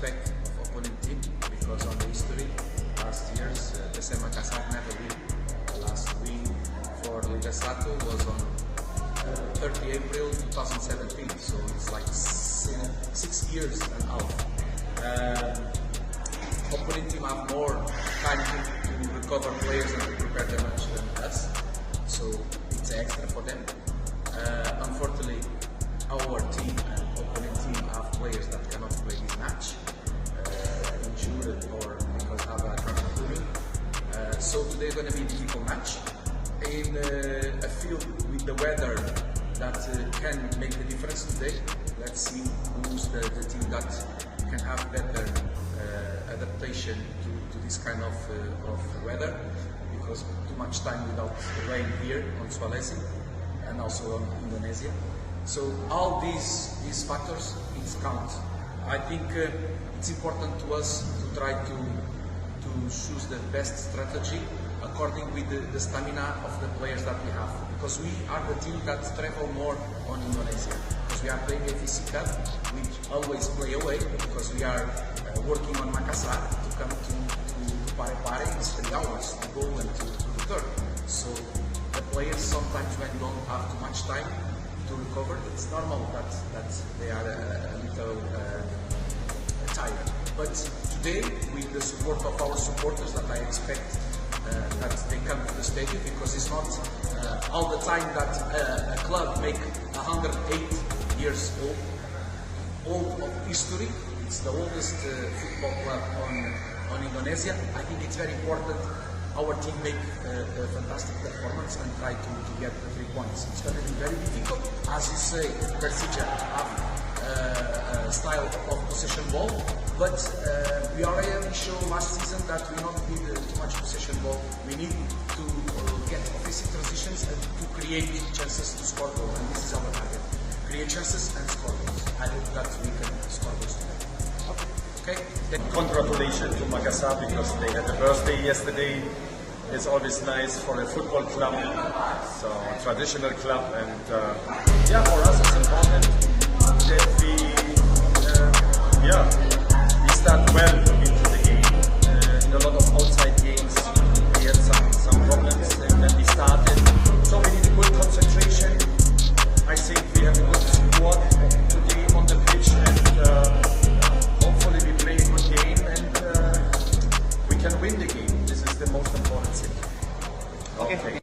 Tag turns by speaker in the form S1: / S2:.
S1: expect of opponent team because on the history, last year's PSM Makassar never win. Last win for Liga Sato was on 30 April 2017, so it's like 6 years and a half. Opponent team have more time to recover players and to prepare the match than us, so it's extra for them. Unfortunately, our team and opponent team have players that cannot play this match, injured or because have a injury. So today is going to be a difficult match in a field with the weather that can make the difference today. Let's see who's the team that can have better adaptation to this kind of weather, because too much time without rain here on Sulawesi and also on Indonesia. So all these factors count. I think it's important to us to try to choose the best strategy according with the stamina of the players that we have, because we are the team that travel more on Indonesia, because we are playing AFC Cup, we always play away because we are working on Makassar to come to Pare, it's 3 hours to go and to return. So the players sometimes when don't have too much time to recover, it's normal that they are a little tired. But today, with the support of our supporters, that I expect that they come to the stadium, because it's not all the time that a club make 108 years old of history. It's the oldest football club on Indonesia. I think it's very important our team make a fantastic performance and try to get the 3 points. It's going to be very difficult. As you say, Persija have a style of possession ball, but we already showed last season that we don't need too much possession ball. We need to get offensive transitions and to create chances to score goals, and this is our target. Create chances and score goals. I hope that we can score goals today. Okay.
S2: Congratulations to Makassar because they had a birthday yesterday. It's always nice for a football club, so a traditional club, and yeah, for us it's important that we start well into the game. In a lot of outside games, we had some problems when we started, so we need a good concentration. I think we have a good squad today on the pitch, and hopefully we play a good game and we can win the game. This is the most important thing. Okay.